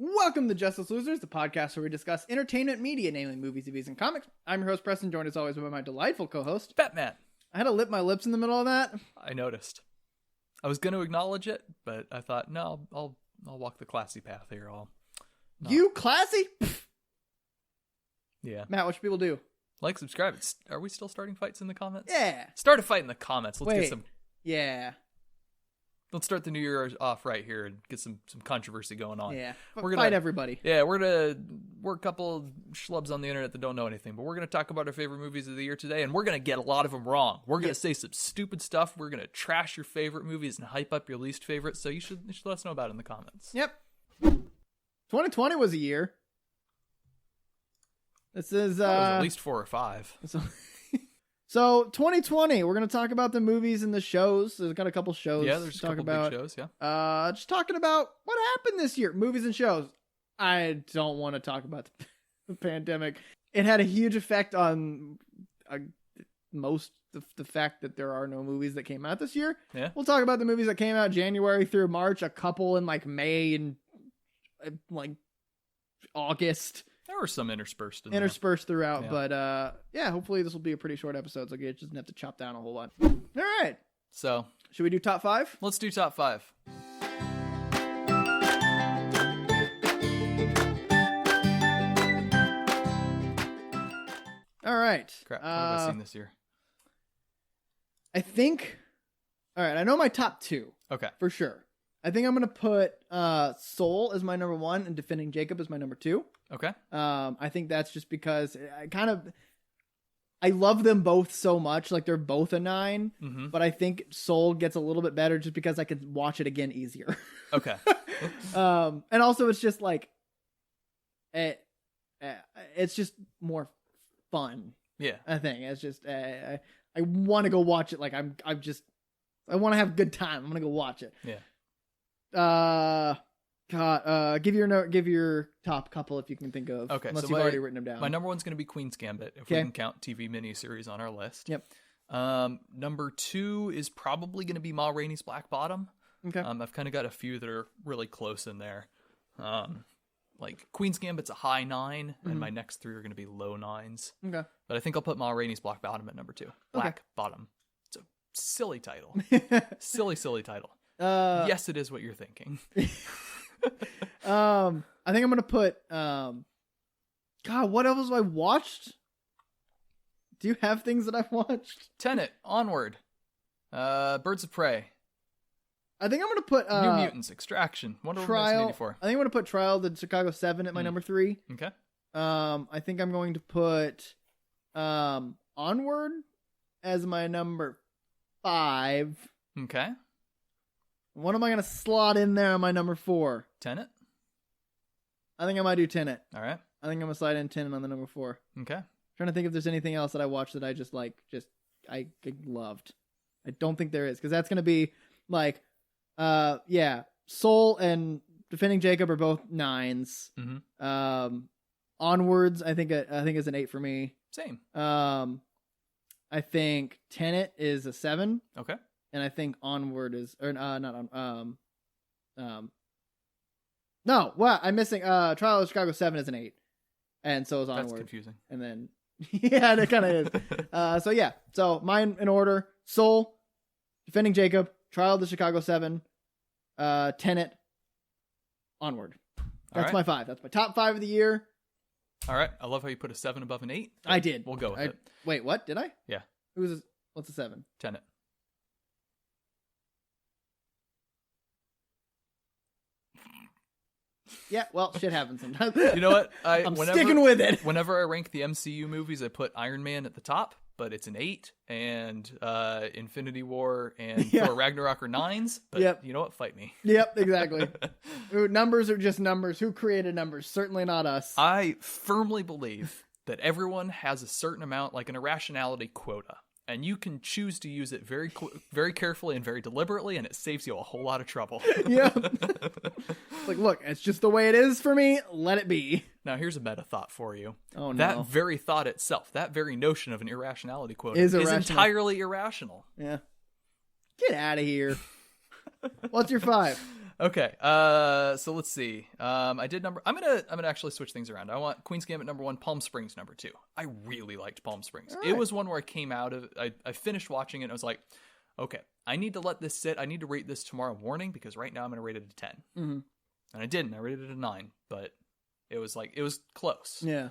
Welcome to Justice Losers, the podcast where we discuss entertainment media, namely movies, TVs, and comics. I'm your host, Preston, joined as always by my delightful co-host, Batman. I had to lip my lips in the middle of that. I noticed. I was going to acknowledge it, but I thought, no, I'll walk the classy path here. You classy? Yeah. Matt, what should people do? Like, subscribe. Are we still starting fights in the comments? Yeah. Start a fight in the comments. Let's get some. Yeah. Let's start the new year off right here and get some controversy going on. Yeah. We're gonna fight everybody. Yeah, we're a couple of schlubs on the internet that don't know anything, but we're gonna talk about our favorite movies of the year today, and we're gonna get a lot of them wrong. We're gonna say some stupid stuff. We're gonna trash your favorite movies and hype up your least favorite. So you should let us know about it in the comments. Yep. 2020 was a year. This is It was at least 4 or 5. So 2020, we're gonna talk about the movies and the shows. There's got a couple shows. Yeah, there's a couple big shows. Yeah. Just talking about what happened this year, movies and shows. I don't want to talk about the pandemic. It had a huge effect on most of the fact that there are no movies that came out this year. Yeah. We'll talk about the movies that came out January through March, a couple in like May and like August. There were some interspersed throughout, yeah. But yeah, hopefully this will be a pretty short episode, so it doesn't have to chop down a whole lot. All right. So, should we do top 5? Let's do top 5. All right. Crap, what have I seen this year? I think, all right, I know my top 2. Okay. For sure. I think I'm going to put Soul as my number 1 and Defending Jacob as my number 2. Okay. I think that's just because I love them both so much. Like, they're both a 9, but I think Soul gets a little bit better just because I could watch it again easier. Okay. And also it's just like, it's just more fun. Yeah. I think it's just, I want to go watch it. Like I want to have a good time. I'm going to go watch it. Yeah. Give your top couple if you can think of. Okay, unless so you've already written them down. My number 1's going to be Queen's Gambit, if we can count TV miniseries on our list. Yep. Number 2 is probably going to be Ma Rainey's Black Bottom. Okay. I've kind of got a few that are really close in there. Like Queen's Gambit's a high 9, and my next 3 are going to be low 9s. Okay. But I think I'll put Ma Rainey's Black Bottom at number 2. Black Bottom. It's a silly title. silly title. Yes, it is what you're thinking. I think I'm gonna put God, what else have I watched? Do you have things that I've watched? Tenet, Onward, Birds of Prey. I think I'm gonna put New Mutants, Extraction, Wonder Woman 1984. I think I'm gonna put Trial of the Chicago 7 at my number 3. Okay. I think I'm going to put Onward as my number 5. Okay. What am I going to slot in there on my number 4? Tenet? I think I might do Tenet. All right. I think I'm going to slide in Tenet on the number 4. Okay. Trying to think if there's anything else that I watched that I I loved. I don't think there is, because that's going to be like, Soul and Defending Jacob are both 9s. Mm-hmm. Onwards, I think is an 8 for me. Same. I think Tenet is a 7. Okay. And I think Onward is, or not on, no, what? I'm missing, Trial of Chicago 7 is an 8. And so is Onward. That's confusing. And then, yeah, it kind of is. So yeah, so mine in order: Soul, Defending Jacob, Trial of the Chicago 7, Tenet, Onward. That's my 5. That's my top 5 of the year. All right. I love how you put a 7 above an 8. I did. We'll go with it. Wait, what? Did I? Yeah. What's a 7? Tenet. Yeah, well, shit happens sometimes. You know what? I'm sticking with it. Whenever I rank the MCU movies, I put Iron Man at the top, but it's an 8, and Infinity War and Thor Ragnarok are 9s. But you know what? Fight me. Yep, exactly. Numbers are just numbers. Who created numbers? Certainly not us. I firmly believe that everyone has a certain amount, like an irrationality quota. And you can choose to use it very very carefully and very deliberately, and it saves you a whole lot of trouble. Yeah. Like, look, it's just the way it is for me. Let it be. Now, here's a meta thought for you. Oh, no. That very thought itself, that very notion of an irrationality quota is entirely irrational. Yeah. Get out of here. What's your 5? Okay. So let's see. I did number. I'm gonna actually switch things around. I want Queen's Gambit number 1, Palm Springs number 2. I really liked Palm Springs. All It right. was one where I came out of. I finished watching it. And I was like, okay, I need to let this sit. I need to rate this tomorrow morning because right now I'm gonna rate it a 10. Mm-hmm. And I didn't. I rated it a 9, but it was close. Yeah.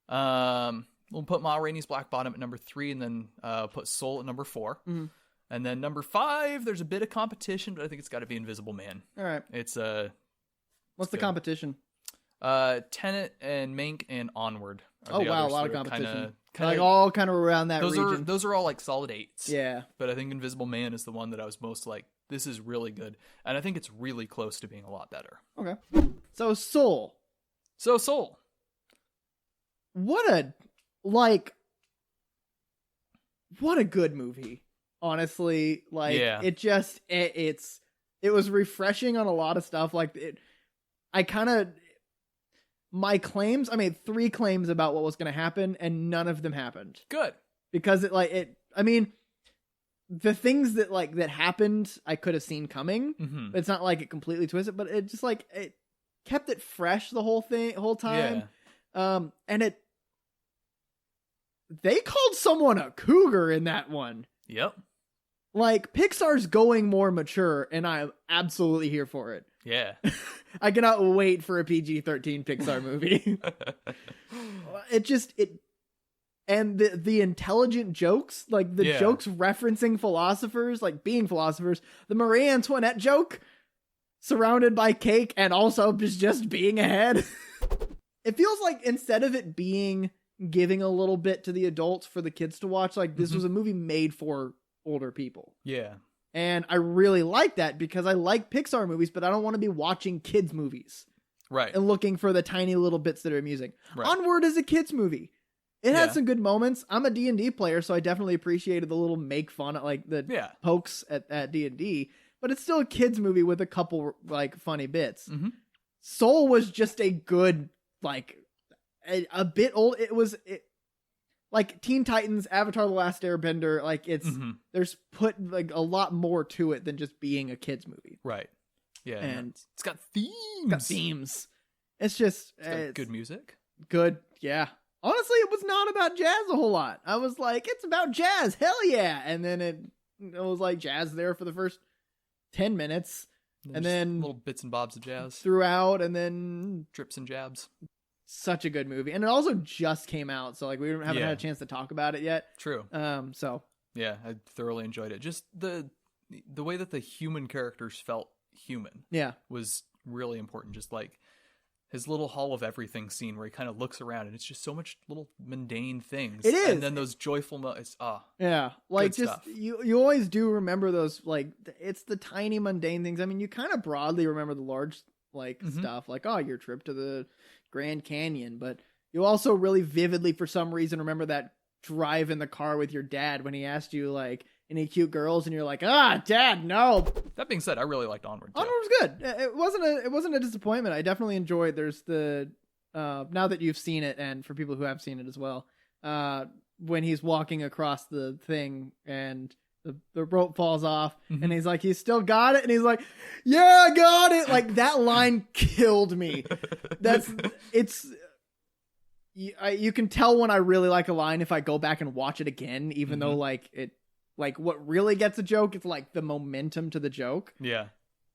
We'll put Ma Rainey's Black Bottom at number 3, and then put Soul at number 4. Mm-hmm. And then number 5, there's a bit of competition, but I think it's got to be Invisible Man. All right. It's What's the good. competition? Tenet and Mank and Onward. Oh the wow, a others lot of that are competition. Kinda, Like all kind of around that those region. those are all like solid 8s. Yeah. But I think Invisible Man is the one that I was most like, this is really good, and I think it's really close to being a lot better. Okay. So Soul. So Soul. What a good movie. Honestly, like Yeah. it was refreshing on a lot of stuff. Like my claims, I made 3 claims about what was going to happen and none of them happened Good. because the things that happened, I could have seen coming. Mm-hmm. It's not like it completely twisted, but it just it kept it fresh the whole time. Yeah. And they called someone a cougar in that one. Yep. Like, Pixar's going more mature, and I'm absolutely here for it. Yeah. I cannot wait for a PG-13 Pixar movie. And the intelligent jokes, like the jokes referencing philosophers, like being philosophers, the Marie Antoinette joke, surrounded by cake, and also just being ahead. It feels like instead of it being giving a little bit to the adults for the kids to watch, like this was a movie made for older people. Yeah. And I really like that because I like Pixar movies, but I don't want to be watching kids movies. Right. And looking for the tiny little bits that are amusing. Right. Onward is a kids movie. It had some good moments. I'm a D&D player, so I definitely appreciated the little make fun at like the pokes at D&D, but it's still a kids movie with a couple like funny bits. Mm-hmm. Soul was just a good, like a bit old. Like Teen Titans, Avatar: The Last Airbender, like there's put like a lot more to it than just being a kids movie. Right. Yeah. And it's got themes. It's just It's got good music. Good. Yeah. Honestly, it was not about jazz a whole lot. I was like, it's about jazz. Hell yeah. And then it was like jazz there for the first 10 minutes. And then little bits and bobs of jazz throughout, and then drips and jabs. Such a good movie. And it also just came out, so like we haven't had a chance to talk about it yet. True. So yeah, I thoroughly enjoyed it. Just the way that the human characters felt human was really important. Just like his little Hall of Everything scene where he kind of looks around and it's just so much little mundane things. It is. And then those joyful moments. Yeah. Like just stuff. you always do remember those, like it's the tiny mundane things. I mean, you kind of broadly remember the large like stuff, like your trip to the Grand Canyon, but you also really vividly for some reason remember that drive in the car with your dad when he asked you like any cute girls and you're like, Dad, no. That being said, I really liked Onward too. Onward was good. It wasn't a disappointment. I definitely enjoyed. There's the now that you've seen it, and for people who have seen it as well, when he's walking across the thing and the rope falls off and he's like, he's still got it, and he's like, yeah, I got it. Like that line killed me. You can tell when I really like a line if I go back and watch it again, even though like what really gets a joke is like the momentum to the joke. Yeah.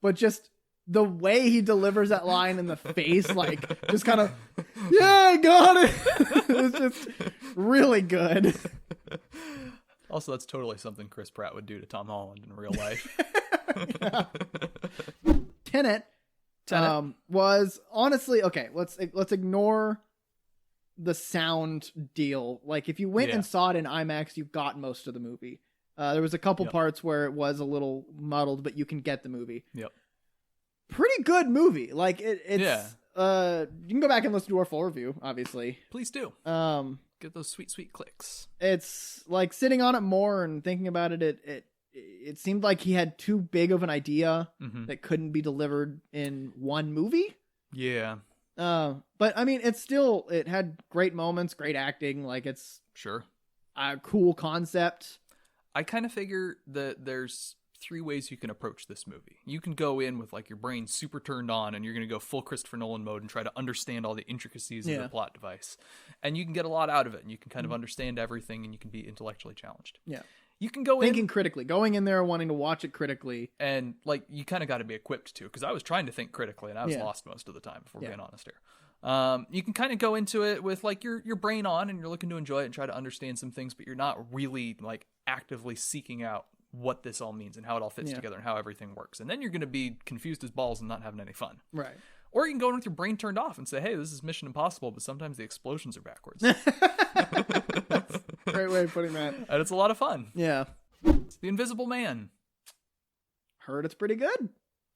But just the way he delivers that line in the face, like just kind of, yeah, I got it. It's just really good. Also, that's totally something Chris Pratt would do to Tom Holland in real life. Tenet was honestly, okay, let's ignore the sound deal. Like if you went and saw it in IMAX, you got most of the movie. There was a couple parts where it was a little muddled, but you can get the movie. Yep. Pretty good movie. Like it's you can go back and listen to our full review, obviously. Please do. Get those sweet clicks. It's like sitting on it more and thinking about it, it seemed like he had too big of an idea that couldn't be delivered in one movie. Yeah. But I mean, it had great moments, great acting. Like it's sure a cool concept. I kind of figure that there's three ways you can approach this movie. You can go in with like your brain super turned on and you're going to go full Christopher Nolan mode and try to understand all the intricacies of the plot device. And you can get a lot out of it and you can kind of understand everything and you can be intellectually challenged. Yeah. You can go thinking critically, going in there wanting to watch it critically. And like you kind of got to be equipped to, because I was trying to think critically and I was lost most of the time, if we're being honest here. You can kind of go into it with like your brain on and you're looking to enjoy it and try to understand some things, but you're not really like actively seeking out what this all means and how it all fits together and how everything works. And then you're going to be confused as balls and not having any fun. Right. Or you can go in with your brain turned off and say, hey, this is Mission Impossible, but sometimes the explosions are backwards. That's a great way of putting that. And it's a lot of fun. Yeah. It's The Invisible Man. Heard it's pretty good.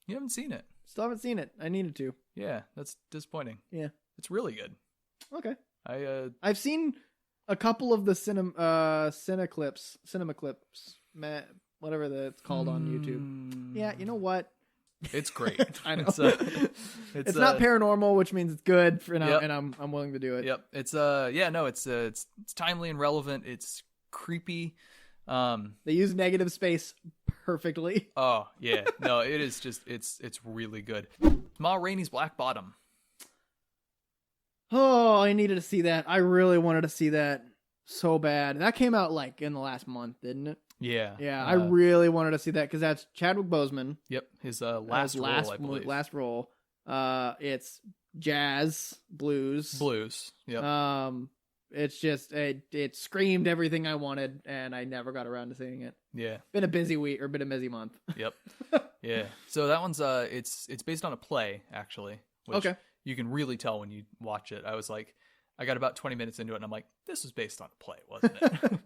You haven't seen it. Still haven't seen it. I needed to. Yeah, that's disappointing. Yeah. It's really good. Okay. I've seen a couple of the cinema clips, whatever it's called on YouTube. Yeah, you know what? It's great. I know. It's not paranormal, which means it's good for now, and I'm willing to do it. Yep. It's timely and relevant. It's creepy. They use negative space perfectly. Oh yeah. No, it is just it's really good. Ma Rainey's Black Bottom. Oh, I needed to see that. I really wanted to see that so bad. That came out like in the last month, didn't it? Yeah. Yeah, I really wanted to see that because that's Chadwick Boseman. Yep, his last role, I believe. Last role. It's jazz, blues. Yep. It's just it screamed everything I wanted, and I never got around to seeing it. Yeah. Been a busy week or been a busy month. Yep. Yeah. So that one's it's based on a play actually. Which you can really tell when you watch it. I was like, I got about 20 minutes into it and I'm like, this was based on a play, wasn't it?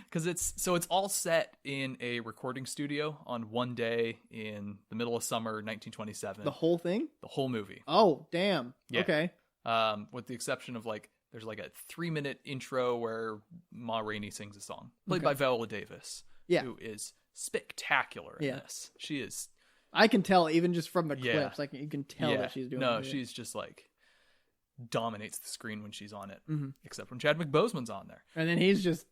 Because it's all set in a recording studio on one day in the middle of summer 1927. The whole thing? The whole movie. Oh, damn. Yeah. Okay. With the exception of like, there's like a 3-minute intro where Ma Rainey sings a song played by Viola Davis. Yeah. Who is spectacular in this. She is. I can tell even just from the clips, like you can tell that she's doing it. No, she's just like dominates the screen when she's on it, except when Chadwick Boseman's on there. And then he just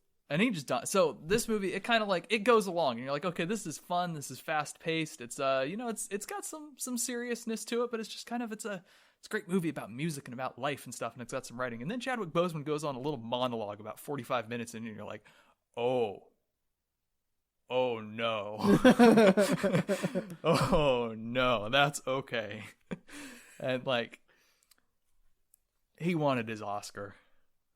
so this movie, it kind of like it goes along and you're like, okay, this is fun, this is fast paced, it's it's got some seriousness to it, but it's just kind of it's a great movie about music and about life and stuff, and it's got some writing. And then Chadwick Boseman goes on a little monologue about 45 minutes in and you're like, oh no. Oh no, that's okay. And like, he wanted his Oscar.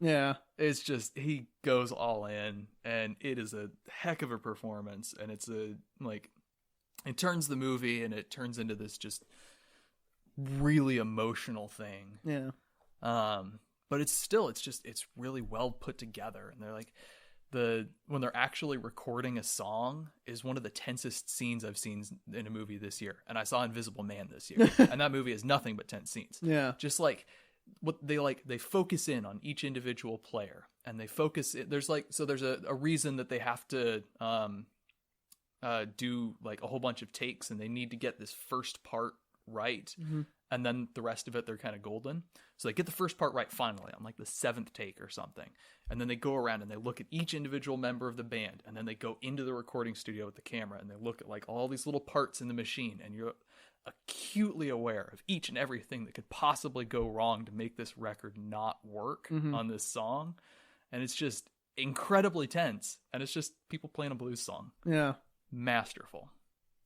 Yeah. It's just, he goes all in and it is a heck of a performance. And it's it turns the movie and it turns into this just really emotional thing. Yeah. But it's really well put together. And they're like, when they're actually recording a song is one of the tensest scenes I've seen in a movie this year. And I saw Invisible Man this year. And that movie is nothing but tense scenes. Yeah. Just like what they focus in on each individual player, and they focus there's a reason that they have to do like a whole bunch of takes, and they need to get this first part right. And then the rest of it, they're kind of golden. So they get the first part right finally on like the 7th take or something. And then they go around and they look at each individual member of the band. And then they go into the recording studio with the camera and they look at like all these little parts in the machine. And you're acutely aware of each and everything that could possibly go wrong to make this record not work on this song. And it's just incredibly tense. And it's just people playing a blues song. Yeah. Masterful.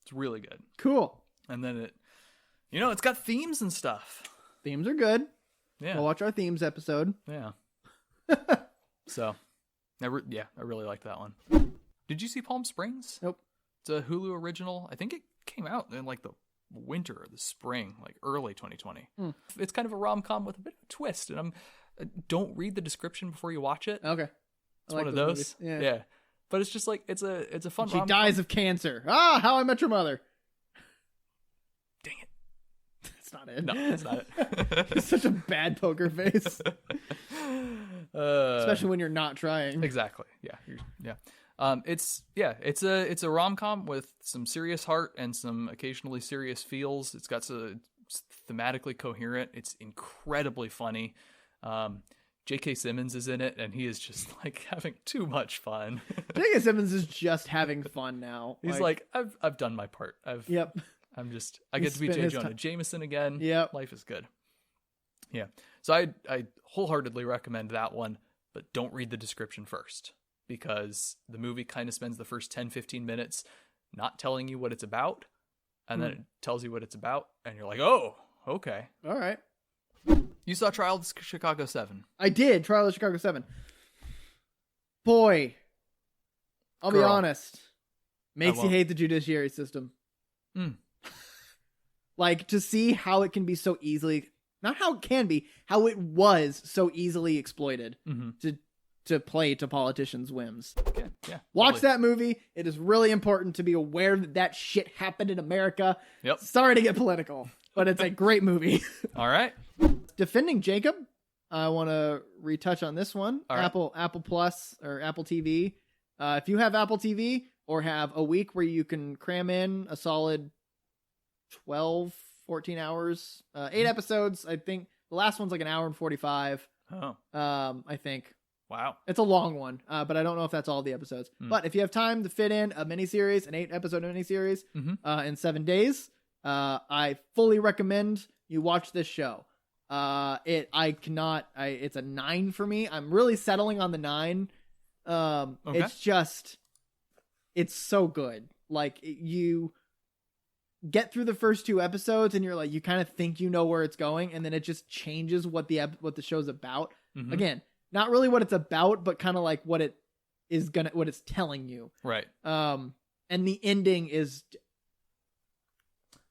It's really good. Cool. And then it's got themes and stuff. Themes are good. Yeah. We'll watch our themes episode. Yeah. So, I really like that one. Did you see Palm Springs? Nope. It's a Hulu original. I think it came out in like the winter or the spring, like early 2020. It's kind of a rom-com with a bit of a twist, and don't read the description before you watch it. Okay. It's one of those. Yeah. But it's just like it's a fun rom-com. She dies of cancer. How I Met Your Mother. Dang it. That's not it. No, that's not it. It's such a bad poker face. Especially when you're not trying. Exactly. Yeah. It's a rom-com with some serious heart and some occasionally serious feels. It's thematically coherent. It's incredibly funny. J.K. Simmons is in it, and he is just like having too much fun. J.K. Simmons is just having fun now. He's like, I've done my part. Yep. I get to be J. Jonah Jameson again. Yep. Life is good. Yeah. So I wholeheartedly recommend that one, but don't read the description first, because the movie kind of spends the first 10-15 minutes not telling you what it's about, and then it tells you what it's about, and you're like, oh, okay. All right. You saw Trial of Chicago 7. I did. Trial of Chicago 7. Boy, I'll be honest. Makes you hate the judiciary system. Like, to see how it can be so easily, not how it can be, how it was so easily exploited to play to politicians' whims. Okay. Yeah. Watch that movie. It is really important to be aware that shit happened in America. Yep. Sorry to get political, but it's a great movie. All right. Defending Jacob. I want to retouch on this one. All right. Apple Plus or Apple TV. If you have Apple TV or have a week where you can cram in a solid 12, 14 hours, 8 episodes. I think the last one's like an hour and 45. Oh. I think. Wow. It's a long one, but I don't know if that's all the episodes. But if you have time to fit in a miniseries, an 8-episode miniseries, in 7 days, I fully recommend you watch this show. It's a 9 for me. I'm really settling on the 9. It's so good. Like, you get through the first 2 episodes and you're like, you kind of think you know where it's going, and then it just changes what the show's about. Again, not really what it's about, but kind of like what it's telling you. Right. And the ending is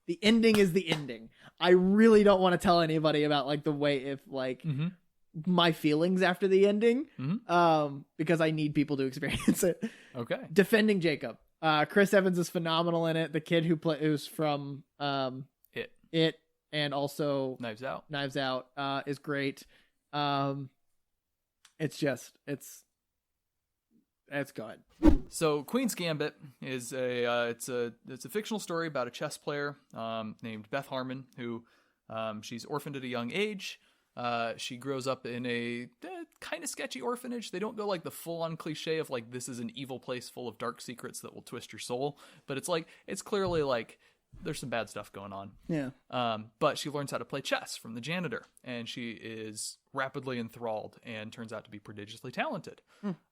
the ending. I really don't want to tell anybody about like the way if like my feelings after the ending, because I need people to experience it. Okay. Defending Jacob. Chris Evans is phenomenal in it. The kid who's from It and also Knives Out is great. It's good. So Queen's Gambit is it's a fictional story about a chess player named Beth Harmon who she's orphaned at a young age. She grows up in a kind of sketchy orphanage. They don't go like the full-on cliche of like this is an evil place full of dark secrets that will twist your soul, but it's clearly like there's some bad stuff going on. Yeah. But she learns how to play chess from the janitor, and she is rapidly enthralled and turns out to be prodigiously talented.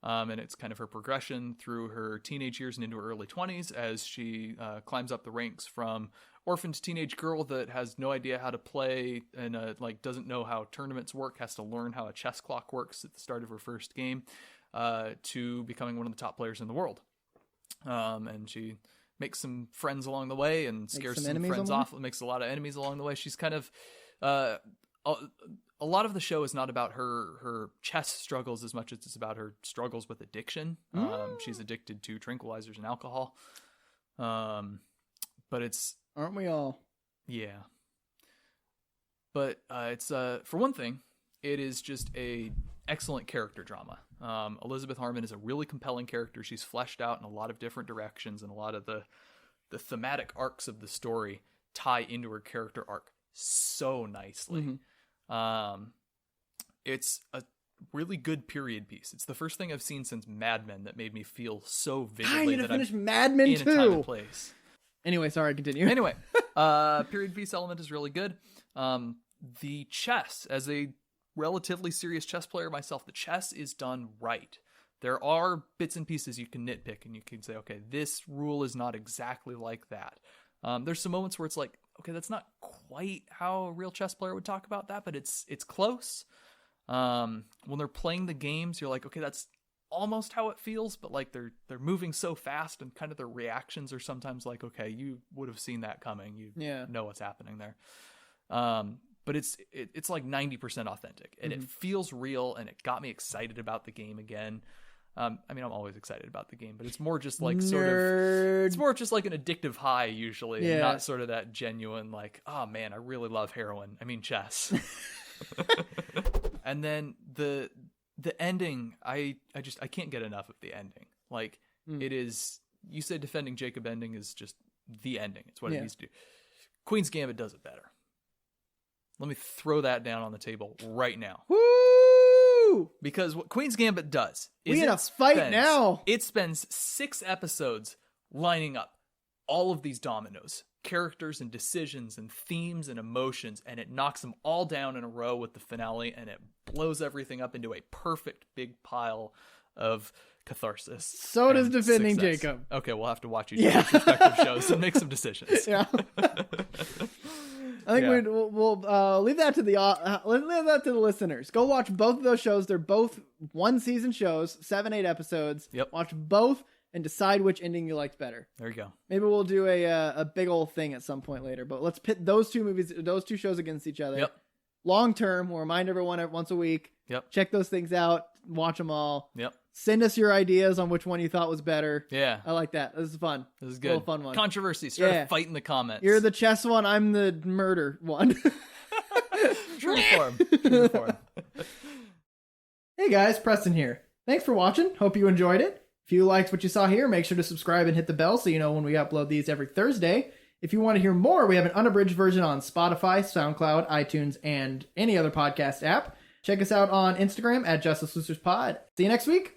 And it's kind of her progression through her teenage years and into her early 20s as she climbs up the ranks from orphaned teenage girl that has no idea how to play and doesn't know how tournaments work, has to learn how a chess clock works at the start of her first game, to becoming one of the top players in the world. And she makes some friends along the way and scares some friends off. Makes a lot of enemies along the way. She's kind of a lot of the show is not about her chess struggles as much as it's about her struggles with addiction. She's addicted to tranquilizers and alcohol. But it's, aren't we all? Yeah. But it's for one thing, it is just a excellent character drama. Elizabeth Harmon is a really compelling character. She's fleshed out in a lot of different directions, and a lot of the thematic arcs of the story tie into her character arc so nicely. It's a really good period piece. It's the first thing I've seen since Mad Men that made me feel so vividly that I'm Mad Men in a time and place. Anyway, sorry, continue. Anyway, period piece element is really good. The chess, as a relatively serious chess player myself, the chess is done right. There are bits and pieces you can nitpick and you can say, okay, this rule is not exactly like that. There's some moments where it's like, okay, that's not quite how a real chess player would talk about that, but it's close. When they're playing the games, you're like, okay, that's almost how it feels, but like they're moving so fast and kind of their reactions are sometimes like, okay, you would have seen that coming. You know what's happening there. But it's like 90% authentic, and it feels real, and it got me excited about the game again. I mean, I'm always excited about the game, but it's more just like it's more just like an addictive high usually, and not sort of that genuine like, oh man, I really love heroin. I mean, chess. And then the ending, I can't get enough of the ending. Like it is, you said Defending Jacob ending is just the ending. It's what it needs to do. Queen's Gambit does it better. Let me throw that down on the table right now. Woo! 2. Because what Queen's Gambit does is We in a fight now. It spends 6 episodes lining up all of these dominoes, characters and decisions and themes and emotions, and it knocks them all down in a row with the finale, and it blows everything up into a perfect big pile of catharsis. So does and Defending success. Jacob. Okay, we'll have to watch each other's respective shows and make some decisions. Yeah. I think we'll leave that to the leave that to the listeners. Go watch both of those shows. They're both 1-season shows, 7-8 episodes. Yep. Watch both and decide which ending you liked better. There you go. Maybe we'll do a big old thing at some point later. But let's pit those two shows against each other. Yep. Long term, we'll remind everyone once a week. Yep. Check those things out. Watch them all. Yep. Send us your ideas on which one you thought was better. Yeah. I like that. This is fun. This is A good. little fun one. Controversy. Start a fight in the comments. You're the chess one. I'm the murder one. True form. True form. Hey guys, Preston here. Thanks for watching. Hope you enjoyed it. If you liked what you saw here, make sure to subscribe and hit the bell so you know when we upload these every Thursday. If you want to hear more, we have an unabridged version on Spotify, SoundCloud, iTunes, and any other podcast app. Check us out on Instagram at Justice Losers Pod. See you next week.